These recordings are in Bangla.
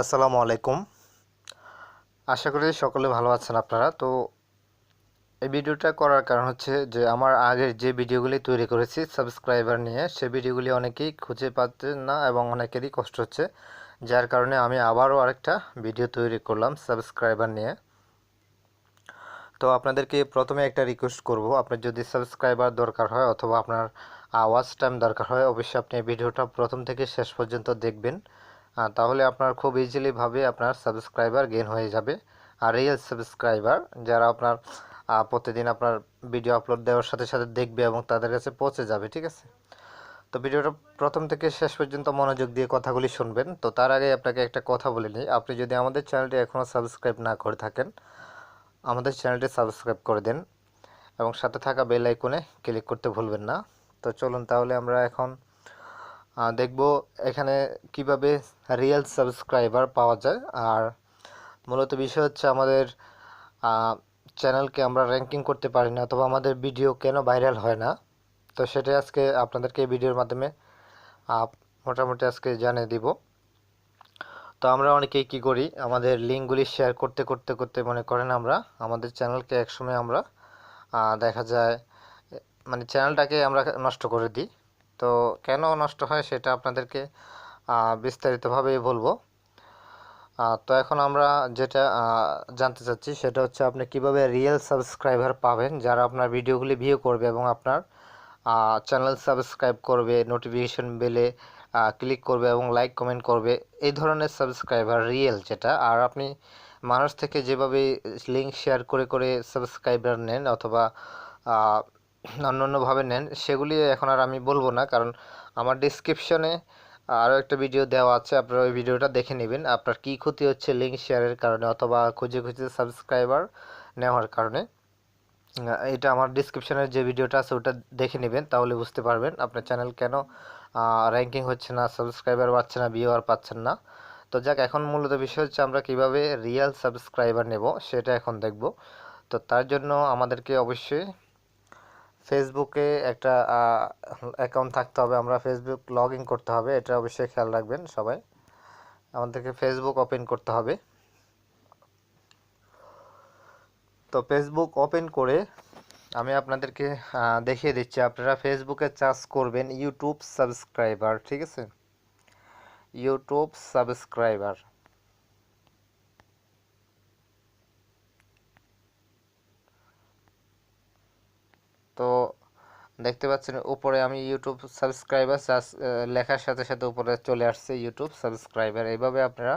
আসসালামু আলাইকুম। আশা করি সকলে ভালো আছেন আপনারা। তো এই ভিডিওটা করার কারণ হচ্ছে যে আমার আগের যে ভিডিওগুলি তৈরি করেছি সাবস্ক্রাইবার নিয়ে, সে ভিডিওগুলি অনেকেই খুঁজে পাচ্ছেন না এবং অনেকেরই কষ্ট হচ্ছে, যার কারণে আমি আবারও আরেকটা ভিডিও তৈরি করলাম সাবস্ক্রাইবার নিয়ে। তো আপনাদেরকে প্রথমে একটা রিকোয়েস্ট করব, আপনার যদি সাবস্ক্রাইবার দরকার হয় অথবা আপনার ওয়াচ টাইম দরকার হয়, অবশ্যই আপনি এই ভিডিওটা প্রথম থেকে শেষ পর্যন্ত দেখবেন। তাহলে আপনার খুব ইজিলিভাবে আপনার সাবস্ক্রাইবার গেইন হয়ে যাবে। আর রিয়েল সাবস্ক্রাইবার যারা আপনার প্রতিদিন আপনার ভিডিও আপলোড দেওয়ার সাথে সাথে দেখবে এবং তাদের কাছে পৌঁছে যাবে, ঠিক আছে? তো ভিডিওটা প্রথম থেকে শেষ পর্যন্ত মনোযোগ দিয়ে কথাগুলি শুনবেন। তো তার আগে আপনাকে একটা কথা বলে নিই, আপনি যদি আমাদের চ্যানেলটি এখনও সাবস্ক্রাইব না করে থাকেন, আমাদের চ্যানেলটি সাবস্ক্রাইব করে দেন এবং সাথে থাকা বেল আইকনে ক্লিক করতে ভুলবেন না। তো চলুন তাহলে আমরা এখন দেখব এখানে কিভাবে রিয়েল সাবস্ক্রাইবার পাওয়া যায়। আর মূলত বিষয় হচ্ছে আমাদের চ্যানেলকে আমরা র্যাঙ্কিং করতে পারি না অথবা আমাদের ভিডিও কেন ভাইরাল হয় না। তো সেটাই আজকে আপনাদেরকে এই ভিডিওর মাধ্যমে মোটামুটি আজকে জানিয়ে দিব। তো আমরা অনেকেই কী করি, আমাদের লিঙ্কগুলি শেয়ার করতে করতে করতে মনে করেন আমরা আমাদের চ্যানেলকে একসময় আমরা দেখা যায় মানে চ্যানেলটাকে আমরা নষ্ট করে দিই। তো কেন নষ্ট হয় সেটা আপনাদেরকে বিস্তারিতভাবেই বলবো। তো এখন আমরা যেটা জানতে চাচ্ছি সেটা হচ্ছে আপনি কিভাবে রিয়েল সাবস্ক্রাইবার পাবেন, যারা আপনার ভিডিওগুলি ভিউ করবে এবং আপনার চ্যানেল সাবস্ক্রাইব করবে, নোটিফিকেশন বেলে ক্লিক করবে এবং লাইক কমেন্ট করবে, এই ধরনের সাবস্ক্রাইবার রিয়েল যেটা। আর আপনি মানুষ থেকে যেভাবে লিঙ্ক শেয়ার করে করে সাবস্ক্রাইবার নেন অথবা অন্যান্যভাবে নেন, সেগুলি এখন আর আমি বলবো না, কারণ আমার ডিসক্রিপশনে আরও একটা ভিডিও দেওয়া আছে, আপনারা ওই ভিডিওটা দেখে নেবেন আপনার কী ক্ষতি হচ্ছে লিঙ্ক শেয়ারের কারণে অথবা খুঁজে খুঁজে সাবস্ক্রাইবার নেওয়ার কারণে। এটা আমার ডিসক্রিপশনের যে ভিডিওটা আছে ওটা দেখে নেবেন, তাহলে বুঝতে পারবেন আপনার চ্যানেল কেন র্যাঙ্কিং হচ্ছে না, সাবস্ক্রাইবার পাচ্ছে না, ভিউয়ার পাচ্ছেন না। তো যাক, এখন মূলত বিষয় হচ্ছে আমরা কিভাবে রিয়েল সাবস্ক্রাইবার নেব সেটা এখন দেখব। তো তার জন্য আমাদেরকে অবশ্যই ফেসবুকে একটা অ্যাকাউন্ট থাকতে হবে, আমরা ফেসবুক লগ ইন করতে হবে, এটা অবশ্যই খেয়াল রাখবেন সবাই। আমাদেরকে ফেসবুক ওপেন করতে হবে। তো ফেসবুক ওপেন করে আমি আপনাদেরকে দেখিয়ে দিচ্ছি, আপনারা ফেসবুকে সার্চ করবেন ইউটিউব সাবস্ক্রাইবার, ঠিক আছে? YouTube subscriber. তো দেখতে পাচ্ছেন উপরে আমি ইউটিউব সাবস্ক্রাইবার সার্চ লেখার সাথে সাথে উপরে চলে আসছে ইউটিউব সাবস্ক্রাইবার। এইভাবে আপনারা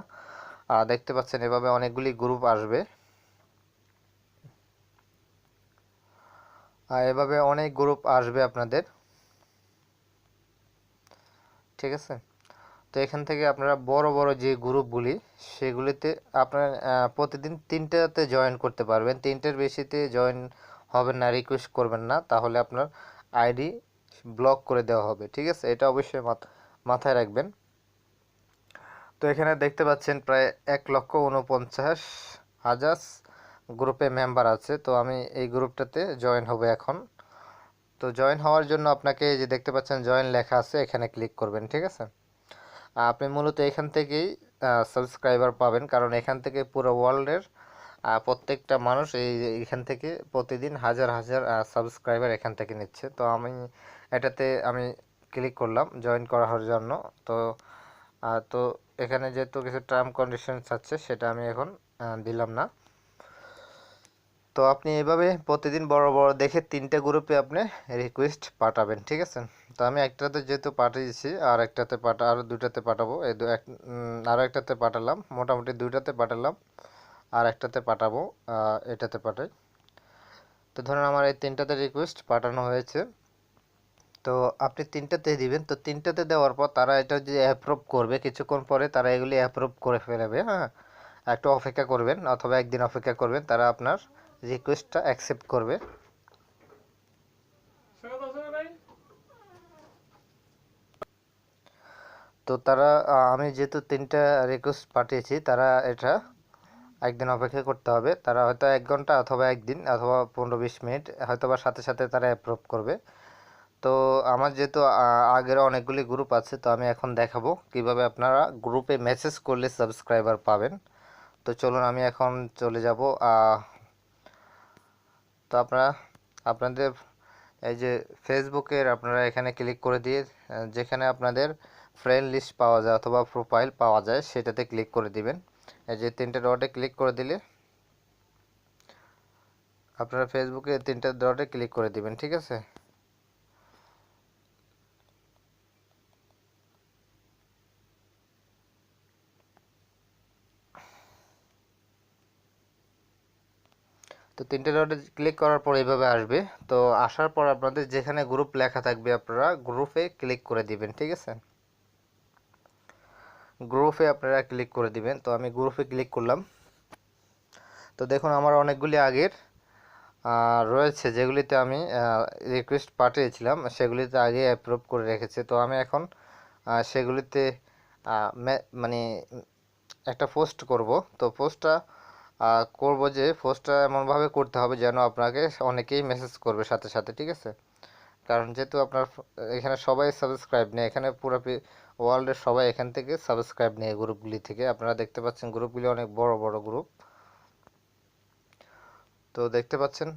দেখতে পাচ্ছেন, এভাবে অনেকগুলি গ্রুপ আসবে, এভাবে অনেক গ্রুপ আসবে আপনাদের, ঠিক আছে? তো এখান থেকে আপনারা বড় বড় যে গ্রুপগুলি সেগুলিতে আপনারা প্রতিদিন 3টাতে জয়েন করতে পারবেন। 3টের বেশিতে জয়েন হবেন না, রিকোয়েস্ট করবেন না, তাহলে আপনার আইডি ব্লক করে দেওয়া হবে, ঠিক আছে? এটা অবশ্যই মাথায় রাখবেন। তো এখানে দেখতে পাচ্ছেন প্রায় 1,49,000 গ্রুপে মেম্বার আছে। তো আমি এই গ্রুপটাতে জয়েন হব এখন। তো জয়েন হওয়ার জন্য আপনাকে যে দেখতে পাচ্ছেন জয়েন লেখা আছে, এখানে ক্লিক করবেন, ঠিক আছে? আপনি মূলত এখান থেকেই সাবস্ক্রাইবার পাবেন, কারণ এখান থেকে পুরো ওয়ার্ল্ডের প্রত্যেকটা মানুষ এখান থেকে প্রতিদিন হাজার হাজার সাবস্ক্রাইবার এখান থেকে নিচ্ছে। তো এটাতে আমি ক্লিক করলাম জয়েন করার জন্য। তো তো এখানে যেহেতু কিছু টার্ম কন্ডিশনস আছে সেটা আমি এখন দিলাম না। তো আপনি এভাবে প্রতিদিন বড় বড় দেখে 3টে গ্রুপে আপনি রিকোয়েস্ট পাঠাবেন, ঠিক আছে? তো আমি একটাতে যেহেতু পাঠিয়েছি, আর একটাতে আরও 2টাতে পাঠাবো, আরও একটাতে পাঠালাম, মোটামুটি 2টাতে পাঠালাম, আর একটাতে পাঠাবো, এটাতে পাঠাই। তো ধরুন আমার এই 3টাতে রিকোয়েস্ট পাঠানো হয়েছে। তো আপনি 3টাতে দিবেন। তো 3টাতে দেওয়ার পর তারা এটা যে অ্যাপ্রুভ করবে, কিছুক্ষণ পরে তারা এগুলি অ্যাপ্রুভ করে ফেলবে। হ্যাঁ, একটু অপেক্ষা করবেন অথবা একদিন অপেক্ষা করবেন, তারা আপনার রিকোয়েস্টটা অ্যাকসেপ্ট করবে। তো তারা আমি যেহেতু 3টা রিকোয়েস্ট পাঠিয়েছি, তারা এটা একদিন অপেক্ষা করতে হবে। তারা হয়তো 1 ঘন্টা অথবা একদিন অথবা 15-20 মিনিট হয়তো বা সাথে সাথে তারা অ্যাপ্রুভ করবে। তো আমার যেহেতু আগের অনেকগুলি গ্রুপ আছে, তো আমি এখন দেখাবো কিভাবে আপনারা গ্রুপে মেসেজ করলে সাবস্ক্রাইবার পাবেন। তো চলুন আমি এখন চলে যাব। তো আপনাদের এই যে ফেসবুকের আপনারা এখানে ক্লিক করে দিয়ে যেখানে আপনাদের ফ্রেন্ড লিস্ট পাওয়া যায় অথবা প্রোফাইল পাওয়া যায় সেটাতে ক্লিক করে দিবেন। এই যে তিনটে ডটে ক্লিক করে দিলে আপনারা ফেসবুকে তিনটে ডটে ক্লিক করে দিবেন, ঠিক আছে। তো তিনটে ডটে ক্লিক করার পর এইভাবে আসবে। তো আসার পর আপনাদের যেখানে গ্রুপ লেখা থাকবে আপনারা গ্রুপে ক্লিক করে দিবেন, ঠিক আছে। গ্রুপে আপনারা ক্লিক করে দিবেন। তো আমি গ্রুপে ক্লিক করলাম। তো দেখুন আমার অনেকগুলি আগের রয়েছে যেগুলিতে আমি রিকোয়েস্ট পাঠিয়েছিলাম, সেগুলিতে আগে অ্যাপ্রুভ করে রেখেছে। তো আমি এখন সেগুলিতে মানে একটা পোস্ট করব। তো পোস্টটা করব যে পোস্টটা এমনভাবে করতে হবে যেন আপনাকে অনেকেই মেসেজ করবে সাথে সাথে, ঠিক আছে। কারণ যেহেতু আপনার এখানে সবাই সাবস্ক্রাইব নেই, এখানে পুরো ওয়ার্ল্ডের সবাই এখান থেকে সাবস্ক্রাইব নেই গ্রুপগুলি থেকে। আপনারা দেখতে পাচ্ছেন গ্রুপগুলি অনেক বড় বড় গ্রুপ। তো দেখতে পাচ্ছেন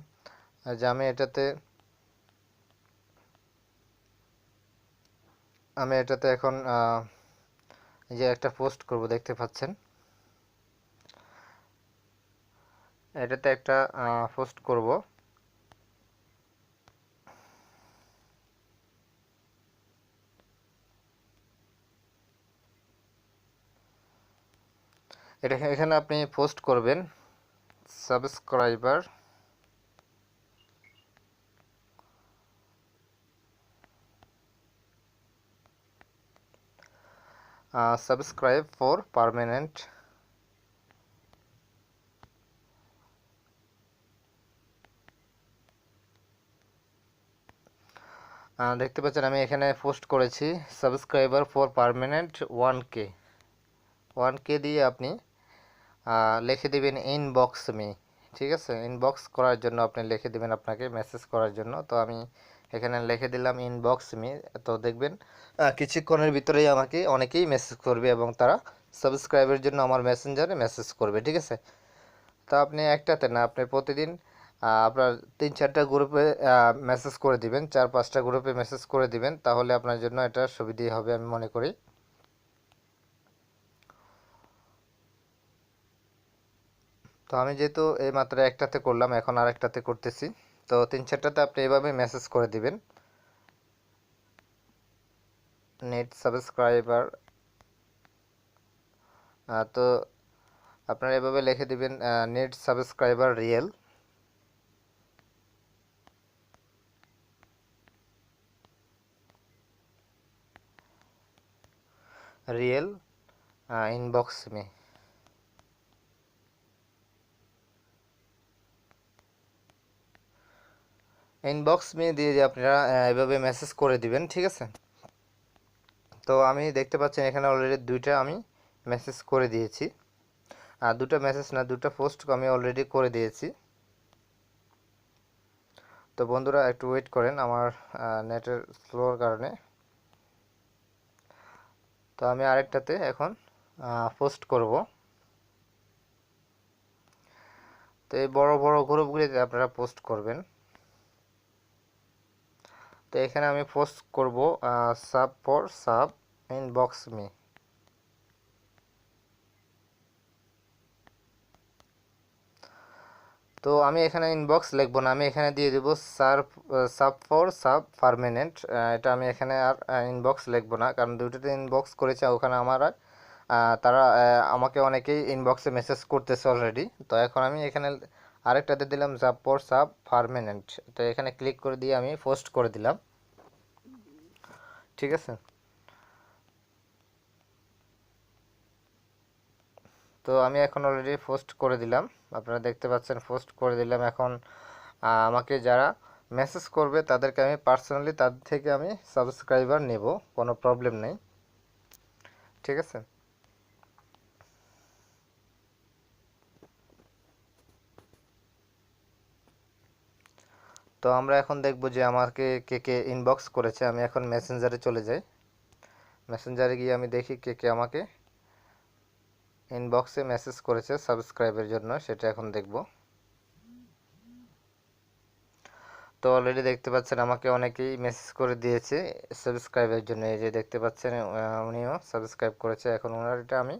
যে আমি এটাতে এখন এই যে একটা পোস্ট করব, দেখতে পাচ্ছেন এটাতে একটা পোস্ট করব। এখানে আপনি পোস্ট করবেন সাবস্ক্রাইবার সাবস্ক্রাইব ফর পার্মানেন্ট। দেখতে পাচ্ছেন আমি এখানে পোস্ট করেছি সাবস্ক্রাইবার ফর পার্মানেন্ট 1K দিয়ে আপনি লিখে দিবেন ইনবক্স মি, ঠিক আছে। ইনবক্স করার জন্য আপনি লিখে দিবেন আপনাকে মেসেজ করার জন্য। তো আমি এখানে লিখে দিলাম ইনবক্স মি। তো দেখবেন কিছুক্ষণের ভিতরেই আমাকে অনেকেই মেসেজ করবে এবং তারা সাবস্ক্রাইবের জন্য আমার মেসেঞ্জারে মেসেজ করবে, ঠিক আছে। তো আপনি একটাতে না, আপনি প্রতিদিন আপনার 3-4টা গ্রুপে মেসেজ করে দিবেন, 4-5টা গ্রুপে মেসেজ করে দিবেন, তাহলে আপনার জন্য এটা সুবিধাই হবে আমি মনে করি। তো আমি যেহেতু এই মাত্র একটাতে করলাম, এখন আরেকটাতে করতেছি। তো 3-4টাতে আপনি এভাবে মেসেজ করে দিবেন নেট সাবস্ক্রাইবার। তো আপনারা এভাবে লিখে দিবেন net subscriber real real inbox মে। ইনবক্স মে দিয়ে যে আপনারা এভাবে মেসেজ করে দিবেন, ঠিক আছে। তো আমি দেখতে পাচ্ছেন এখানে অলরেডি দুইটা আমি মেসেজ করে দিয়েছি। আর দুটো মেসেজ না, দুটো পোস্ট আমি অলরেডি করে দিয়েছি। তো বন্ধুরা একটু ওয়েট করেন, আমার নেটের স্লোর কারণে। তো আমি আরেকটাতে এখন পোস্ট করব। তো এই বড় বড় গ্রুপগুলিতে আপনারা পোস্ট করবেন। তো এখানে আমি পোস্ট করব sub for sub inbox me. তো আমি এখানে ইনবক্স লিখবো না, আমি এখানে দিয়ে দেবো সাব ফর সাব পার্মানেন্ট। এটা আমি এখানে আর ইনবক্স লিখবো না, কারণ দুটোতে ইনবক্স করেছে ওখানে আমার আর তারা আমাকে অনেকেই ইনবক্সে মেসেজ করতেছে অলরেডি। তো এখন আমি এখানে আরেকটাতে দিলাম সাব ফর সাব পার্মানেন্ট। তো এখানে ক্লিক করে দিয়ে আমি পোস্ট করে দিলাম, ঠিক আছে। তো আমি এখন অলরেডি পোস্ট করে দিলাম, আপনারা দেখতে পাচ্ছেন পোস্ট করে দিলাম। এখন আমাকে যারা মেসেজ করবে তাদেরকে আমি পার্সোনালি তাদের থেকে আমি সাবস্ক্রাইবার নেব, কোনো প্রবলেম নেই, ঠিক আছে। তো তো আমরা এখন দেখব যে আমাকে কে কে ইনবক্স করেছে। আমি এখন মেসেঞ্জারে চলে যাই। মেসেঞ্জারে গিয়ে আমি দেখি কে কে আমাকে ইনবক্সে মেসেজ করেছে সাবস্ক্রাইবের জন্য, সেটা এখন দেখব। তো অলরেডি দেখতে পাচ্ছেন আমাকে অনেকেই মেসেজ করে দিয়েছে সাবস্ক্রাইবের জন্য। এই যে দেখতে পাচ্ছেন উনিও সাবস্ক্রাইব করেছে। এখন ওনার এটা আমি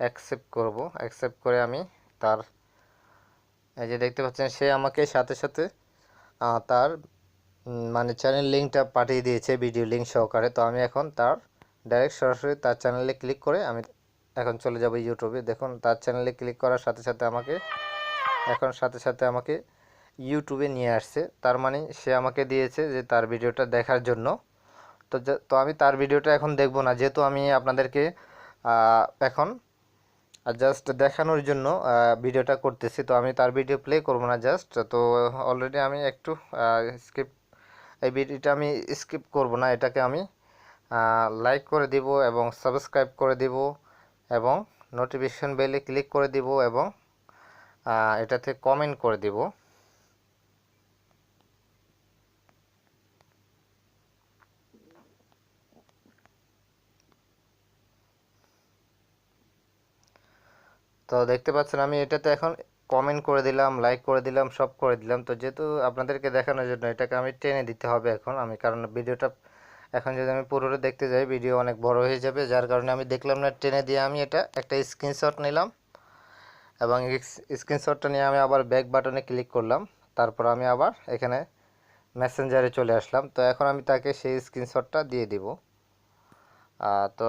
অ্যাকসেপ্ট করব। অ্যাকসেপ্ট করে আমি তার, এই যে দেখতে পাচ্ছেন সে আমাকে সাথে সাথে তার মানে চ্যানেল লিঙ্কটা পাঠিয়ে দিয়েছে ভিডিও লিঙ্ক সহকারে। তো আমি এখন তার ডাইরেক্ট সরাসরি তার চ্যানেলে ক্লিক করে আমি এখন চলে যাব ইউটিউবে। দেখুন তার চ্যানেলে ক্লিক করার সাথে সাথে আমাকে ইউটিউবে নিয়ে আসছে। তার মানে সে আমাকে দিয়েছে যে তার ভিডিওটা দেখার জন্য। তো আমি তার ভিডিওটা এখন দেখব না, যেহেতু আমি আপনাদেরকে এখন জাস্ট দেখানোর জন্য ভিডিওটা করতেছি। তো আমি তার ভিডিও প্লে করব না জাস্ট। তো অলরেডি আমি একটু এই ভিডিওটা আমি স্কিপ করব না, এটাকে আমি লাইক করে দিব এবং সাবস্ক্রাইব করে দিব এবং নোটিফিকেশন বেলে ক্লিক করে দিব এবং এটাতে কমেন্ট করে দিব। তো দেখতে পাচ্ছেন আমি এটাতে এখন কমেন্ট করে দিলাম, লাইক করে দিলাম, সব করে দিলাম। তো যেহেতু আপনাদেরকে দেখানোর জন্য এটাকে আমি টেনে দিতে হবে এখন আমি, কারণ ভিডিওটা এখন যদি আমি পুরোটা দেখতে যাই ভিডিও অনেক বড় হয়ে যাবে, যার কারণে আমি দেখলাম না, টেনে দিয়ে আমি এটা একটা স্ক্রিনশট নিলাম এবং স্ক্রিনশটটা নিয়ে আমি আবার ব্যাক বাটনে ক্লিক করলাম। তারপর আমি আবার এখানে মেসেঞ্জারে চলে আসলাম। তো এখন আমি তাকে সেই স্ক্রিনশটটা দিয়ে দিব। তো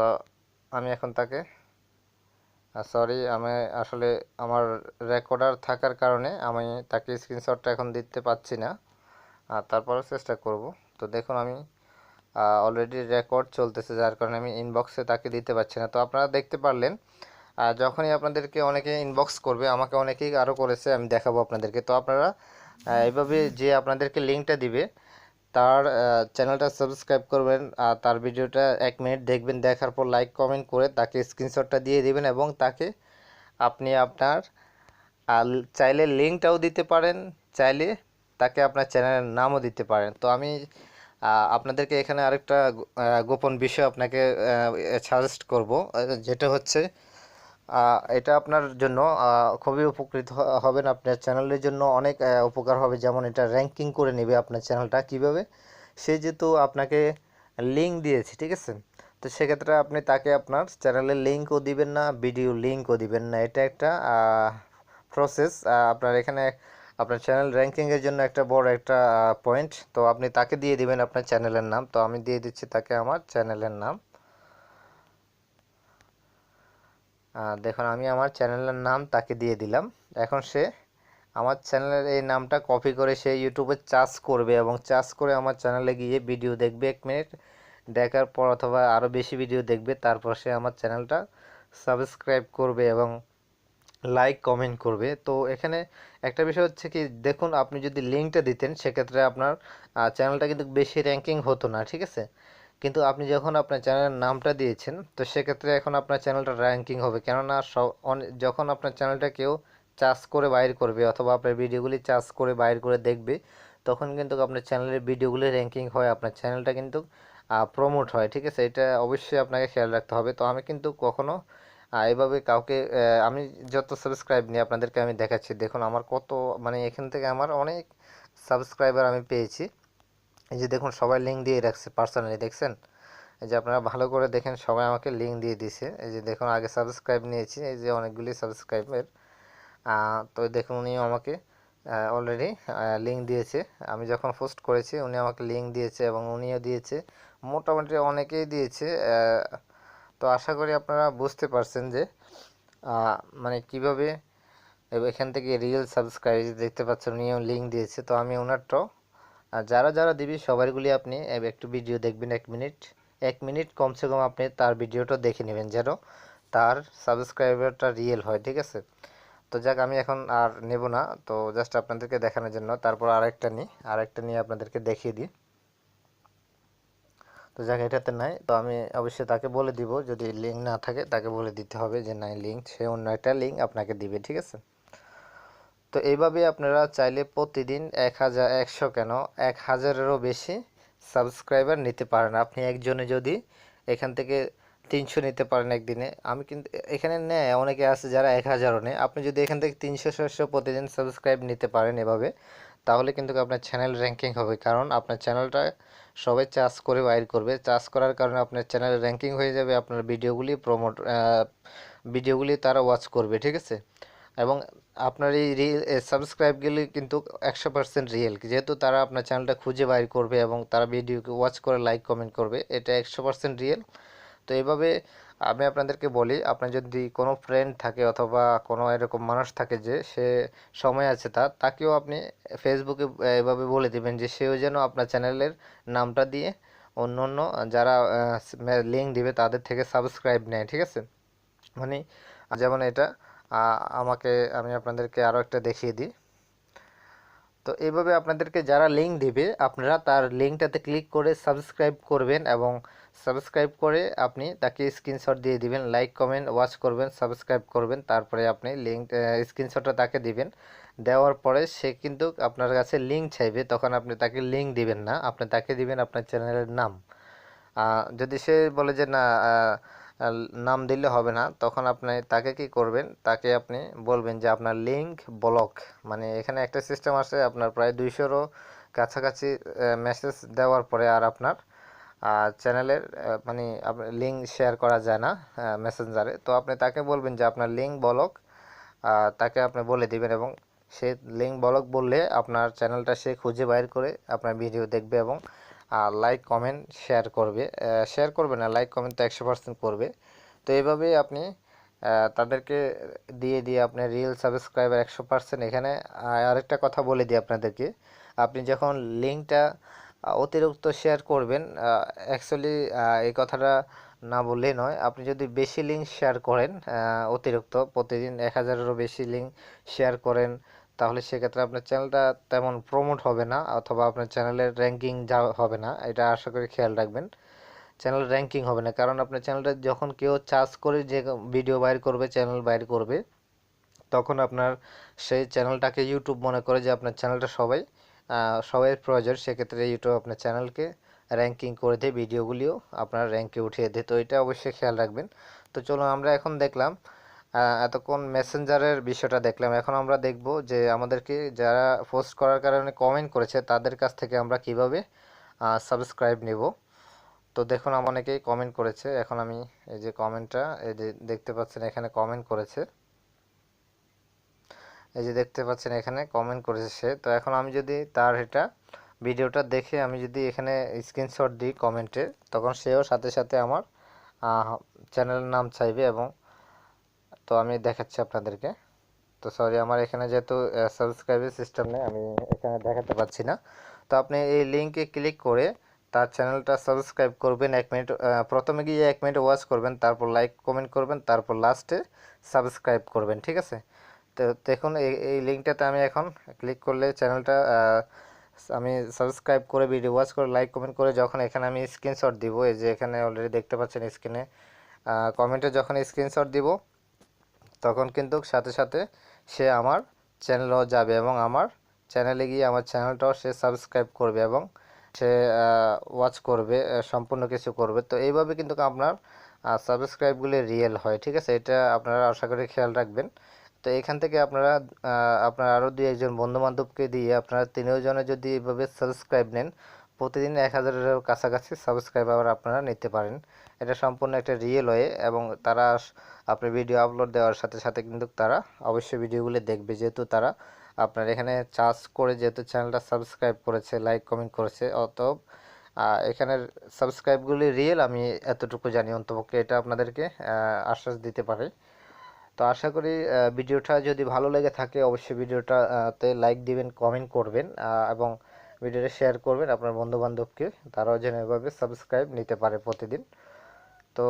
আমি এখন তাকে, সরি, আমি আসলে আমার রেকর্ডার থাকার কারণে আমি তাকে স্ক্রিনশটটা এখন দিতে পাচ্ছি না, তারপরেও চেষ্টা করব। তো দেখুন আমি অলরেডি রেকর্ড চলতেছে, যার কারণে আমি ইনবক্সে তাকে দিতে পারছি না। তো আপনারা দেখতে পারলেন যখনই আপনাদেরকে অনেকে ইনবক্স করবে, আমাকে অনেকেই আরও করেছে, আমি দেখাবো আপনাদেরকে। তো আপনারা এইভাবে যে আপনাদেরকে লিঙ্কটা দিবে তার চ্যানেলটা সাবস্ক্রাইব করবেন, আর তার ভিডিওটা 1 মিনিট দেখবেন, দেখার পর লাইক কমেন্ট করে তাকে স্ক্রিনশটটা দিয়ে দিবেন এবং তাকে আপনি আপনার চাইলে লিঙ্কটাও দিতে পারেন, চাইলে তাকে আপনার চ্যানেলের নামও দিতে পারেন। তো আমি আপনাদেরকে এখানে আরেকটা গোপন বিষয় আপনাকে সাজেস্ট করব, যেটা হচ্ছে এটা আপনার জন্য খুবই উপকৃত হবেন, আপনার চ্যানেলের জন্য অনেক উপকার হবে। যেমন এটা র্যাঙ্কিং করে নেবে আপনার চ্যানেলটা কিভাবে, সে যেহেতু আপনাকে লিঙ্ক দিয়েছে, ঠিক আছে, তো সেক্ষেত্রে আপনি তাকে আপনার চ্যানেলের লিঙ্কও দিবেন না, ভিডিও লিঙ্কও দিবেন না। এটা একটা প্রসেস আপনার এখানে আপনার চ্যানেল র্যাঙ্কিংয়ের জন্য একটা বড় একটা পয়েন্ট। তো আপনি তাকে দিয়ে দিবেন আপনার চ্যানেলের নাম। তো আমি দিয়ে দিচ্ছি তাকে আমার চ্যানেলের নাম। দেখুন আমি আমার চ্যানেলের নাম তাকে দিয়ে দিলাম। এখন সে আমার চ্যানেলের এই নামটা কপি করে সে ইউটিউবে সার্চ করবে এবং সার্চ করে আমার চ্যানেলে গিয়ে ভিডিও দেখবে 1 মিনিট দেখার পর, অথবা আরও বেশি ভিডিও দেখবে, তারপর সে আমার চ্যানেলটা সাবস্ক্রাইব করবে এবং লাইক কমেন্ট করবে। তো এখানে একটা বিষয় হচ্ছে কি, দেখুন আপনি যদি লিঙ্কটা দিতেন সেক্ষেত্রে আপনার চ্যানেলটা কিন্তু বেশি র্যাঙ্কিং হতো না, ঠিক আছে, কিন্তু আপনি যখন আপনার চ্যানেলের নামটা দিয়েছেন তো সেক্ষেত্রে এখন আপনার চ্যানেলটা র্যাঙ্কিং হবে। কেননা যখন আপনার চ্যানেলটা কেউ সার্চ করে বাইর করবে অথবা আপনার ভিডিওগুলি সার্চ করে বাইর করে দেখবে, তখন কিন্তু আপনার চ্যানেলের ভিডিওগুলি র্যাঙ্কিং হয়, আপনার চ্যানেলটা কিন্তু প্রমোট হয়, ঠিক আছে, এটা অবশ্যই আপনাকে খেয়াল রাখতে হবে। তো আমি কিন্তু কখনো এভাবে কাউকে আমি যত সাবস্ক্রাইব নিই আপনাদেরকে আমি দেখাচ্ছি, দেখুন আমার কত, মানে এখান থেকে আমার অনেক সাবস্ক্রাইবার আমি পেয়েছি। এই যে দেখুন সবাই লিঙ্ক দিয়ে রাখছে পার্সোনালি, দেখছেন, এই যে আপনারা ভালো করে দেখেন, সবাই আমাকে লিঙ্ক দিয়ে দিছে। এই যে দেখুন আগে সাবস্ক্রাইব নিয়েছি, এই যে অনেকগুলি সাবস্ক্রাইবের। তো দেখুন উনিও আমাকে অলরেডি লিঙ্ক দিয়েছে, আমি যখন পোস্ট করেছি উনি আমাকে লিঙ্ক দিয়েছে এবং উনিও দিয়েছে, মোটামুটি অনেকেই দিয়েছে। তো আশা করি আপনারা বুঝতে পারছেন যে মানে কিভাবে এখান থেকে রিয়েল সাবস্ক্রাইব দেখতে পাচ্ছেন, উনিও লিঙ্ক দিয়েছে। তো আমি ওনারটাও যারা যারা দিবি সবারগুলি আপনি একটু ভিডিও দেখবেন 1 মিনিট, 1 মিনিট কমসে কম আপনি তার ভিডিওটা দেখে নেবেন যেন তার সাবস্ক্রাইবারটা রিয়েল হয়, ঠিক আছে। তো যাক আমি এখন আর নেব না, তো জাস্ট আপনাদেরকে দেখানোর জন্য। তারপর আরেকটা নিয়ে আপনাদেরকে দেখিয়ে দিই। তো যাক এটাতে নাই, তো আমি অবশ্যই তাকে বলে দিব, যদি লিঙ্ক না থাকে তাকে বলে দিতে হবে যে নাই লিঙ্ক, সে অন্য একটা লিঙ্ক আপনাকে দিবে, ঠিক আছে। তো এইভাবে আপনারা চাইলে প্রতিদিন 1,100 কেন 1,000-এরও বেশি সাবস্ক্রাইবার নিতে পারেন। আপনি একজনে যদি এখান থেকে 300 নিতে পারেন একদিনে, আমি কিন্তু এখানে নেয় অনেকে আছে যারা 1,000-ও নেয়। আপনি যদি এখান থেকে 300-400 প্রতিদিন সাবস্ক্রাইব নিতে পারেন এভাবে, তাহলে কিন্তু আপনার চ্যানেল র্যাঙ্কিং হবে। কারণ আপনার চ্যানেলটা সবাই চার্জ করে বাইর করবে, চার্জ করার কারণে আপনার চ্যানেল র্যাঙ্কিং হয়ে যাবে, আপনার ভিডিওগুলি তারা ওয়াচ করবে, ঠিক আছে। এবং আপনার এই সাবস্ক্রাইবগুলি কিন্তু 100% রিয়েল, যেহেতু তারা আপনার চ্যানেলটা খুঁজে বাইর করবে এবং তারা ভিডিওকে ওয়াচ করে লাইক কমেন্ট করবে, এটা 100% রিয়েল। তো এইভাবে আমি আপনাদেরকে বলি, আপনার যদি কোনো ফ্রেন্ড থাকে অথবা কোনো এরকম মানুষ থাকে যে সে সময় আছে তাকেও আপনি ফেসবুকে এভাবে বলে দিবেন যে সেও যেন আপনার চ্যানেলের নামটা দিয়ে অন্য অন্য যারা লিঙ্ক দিবে তাদের থেকে সাবস্ক্রাইব নেয়, ঠিক আছে। মানে যেমন এটা আমি আপনাদেরকে আরও একটা দেখিয়ে দিই। তো এইভাবে আপনাদেরকে যারা লিঙ্ক দিবে আপনারা তার লিঙ্কটাতে ক্লিক করে সাবস্ক্রাইব করবেন এবং সাবস্ক্রাইব করে আপনি তাকে স্ক্রিনশট দিয়ে দিবেন, লাইক কমেন্ট ওয়াচ করবেন, সাবস্ক্রাইব করবেন, তারপরে আপনি লিঙ্ক স্ক্রিনশটটা তাকে দিবেন। দেওয়ার পরে সে কিন্তু আপনার কাছে লিঙ্ক চাইবে, তখন আপনি তাকে লিঙ্ক দিবেন না, আপনি তাকে দিবেন আপনার চ্যানেলের নাম। যদি সে বলে যে না নাম দিলে হবে না, তখন আপনি তাকে কি করবেন, তাকে আপনি বলবেন যে আপনার লিঙ্ক ব্লক, মানে এখানে একটা সিস্টেম আছে, আপনার প্রায় 200-রও কাছাকাছি মেসেজ দেওয়ার পরে আর আপনার চ্যানেলের মানে লিঙ্ক শেয়ার করা যায় না মেসেঞ্জারে। তো আপনি তাকে বলবেন যে আপনার লিঙ্ক ব্লক, তাকে আপনি বলে দিবেন এবং সে লিঙ্ক ব্লক বললে আপনার চ্যানেলটা সে খুঁজে বাইর করে আপনার ভিডিও দেখবে এবং লাইক কমেন্ট শেয়ার করবে না, লাইক কমেন্ট তো 100% করবে। তো এইভাবেই আপনি তাদেরকে দিয়ে আপনি রিয়েল সাবস্ক্রাইবার 100%। এখানে আরেকটা কথা বলে দিই আপনাদেরকে, আপনি যখন লিঙ্কটা অতিরিক্ত শেয়ার করবেন, অ্যাকচুয়ালি এই কথাটা না বললেই নয়, আপনি যদি বেশি লিঙ্ক শেয়ার করেন অতিরিক্ত প্রতিদিন 1,000-এরও বেশি লিঙ্ক শেয়ার করেন, তাহলে সেক্ষেত্রে আপনার চ্যানেলটা তেমন প্রমোট হবে না অথবা আপনার চ্যানেলের র্যাঙ্কিং হবে না। এটা আশা করি খেয়াল রাখবেন, চ্যানেল র্যাঙ্কিং হবে না। কারণ আপনার চ্যানেলটা যখন কেউ চার্জ করে যে ভিডিও বাইর করবে, চ্যানেল বাইর করবে, তখন আপনার সেই চ্যানেলটাকে ইউটিউব মনে করে যে আপনার চ্যানেলটা সবাই প্রয়োজন, সেক্ষেত্রে ইউটিউব আপনার চ্যানেলকে র্যাঙ্কিং করে দেয়, ভিডিওগুলিও আপনার র্যাঙ্কে উঠিয়ে দেয়। তো এটা অবশ্যই খেয়াল রাখবেন। তো চলুন আমরা এখন দেখলাম এতক্ষণ মেসেঞ্জারের বিষয়টা দেখলাম, এখন আমরা দেখব যে আমাদেরকে যারা পোস্ট করার কারণে কমেন্ট করেছে তাদের কাছ থেকে আমরা কিভাবে সাবস্ক্রাইব নেব। তো দেখুন অনেকেই কমেন্ট করেছে, এখন আমি এই যে কমেন্টটা এই যে দেখতে পাচ্ছেন এখানে কমেন্ট করেছে, এই যে দেখতে পাচ্ছেন এখানে কমেন্ট করেছে সে। তো এখন আমি যদি তার ভিডিওটা দেখে আমি যদি এখানে স্ক্রিনশট দিই কমেন্টে, তখন সেও সাথে সাথে আমার চ্যানেলের নাম চাইবে এবং তো আমি দেখাচ্ছি আপনাদেরকে। তো সরি, আমার এখানে যেহেতু সাবস্ক্রাইবের সিস্টেম নেই আমি এখানে দেখাতে পাচ্ছি না। তো আপনি এই লিঙ্কে ক্লিক করে তার চ্যানেলটা সাবস্ক্রাইব করবেন, 1 মিনিট প্রথমে গিয়ে 1 মিনিট ওয়াচ করবেন, তারপর লাইক কমেন্ট করবেন, তারপর লাস্টে সাবস্ক্রাইব করবেন, ঠিক আছে। তো দেখুন এই লিঙ্কটাতে আমি এখন ক্লিক করলে চ্যানেলটা আমি সাবস্ক্রাইব করে ভিডিও ওয়াচ করে লাইক কমেন্ট করে যখন এখানে আমি স্ক্রিনশট দিব, এই যে এখানে অলরেডি দেখতে পাচ্ছেন স্ক্রিনে কমেন্টে যখন স্ক্রিনশট দিব, তখন কিন্তু সাথে সাথে সে আমার চ্যানেলও যাবে এবং আমার চ্যানেলে গিয়ে আমার চ্যানেলটাও সে সাবস্ক্রাইব করবে এবং সে ওয়াচ করবে, সম্পূর্ণ কিছু করবে। তো এইভাবে কিন্তু আপনার সাবস্ক্রাইবগুলি রিয়েল হয়, ঠিক আছে। এটা আপনারা আশা করি খেয়াল রাখবেন। তো এখান থেকে আপনারা আপনার আরও 2-1 বন্ধু বান্ধবকে দিয়ে আপনারা 3জনে যদি এইভাবে সাবস্ক্রাইব নেন, প্রতিদিন 1,000-এর কাছাকাছি সাবস্ক্রাইবার আপনারা নিতে পারেন। এটা সম্পূর্ণ একটা রিয়েল ওয়ে এবং তারা আপনি ভিডিও আপলোড দেওয়ার সাথে সাথে কিন্তু তারা অবশ্যই ভিডিওগুলি দেখবে, যেহেতু তারা আপনার এখানে চার্জ করে যেহেতু চ্যানেলটা সাবস্ক্রাইব করেছে, লাইক কমেন্ট করেছে, অতএব এখানের সাবস্ক্রাইবগুলি রিয়েল, আমি এতটুকু জানি, অন্তপক্ষে এটা আপনাদেরকে আশ্বাস দিতে পারে। তো আশা করি ভিডিওটা যদি ভালো লেগে থাকে অবশ্যই ভিডিওটাতে লাইক দিবেন, কমেন্ট করবেন এবং ভিডিওটা শেয়ার করবেন আপনার বন্ধুবান্ধবকে, তারাও যেন এভাবে সাবস্ক্রাইব নিতে পারে প্রতিদিন। তো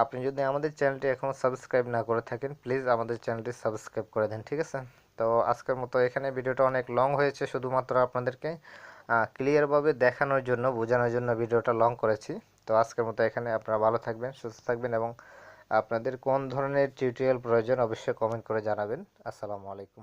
আপনি যদি আমাদের চ্যানেলটি এখনও সাবস্ক্রাইব না করে থাকেন, প্লিজ আমাদের চ্যানেলটি সাবস্ক্রাইব করে দেন, ঠিক আছে। তো আজকের মতো এখানে, ভিডিওটা অনেক লং হয়েছে, শুধুমাত্র আপনাদেরকে ক্লিয়ারভাবে দেখানোর জন্য, বোঝানোর জন্য ভিডিওটা লং করেছি। তো আজকের মতো এখানে, আপনারা ভালো থাকবেন, সুস্থ থাকবেন এবং আপনাদের কোন ধরনের টিউটোরিয়াল প্রয়োজন অবশ্যই কমেন্ট করে জানাবেন। আসসালামু আলাইকুম।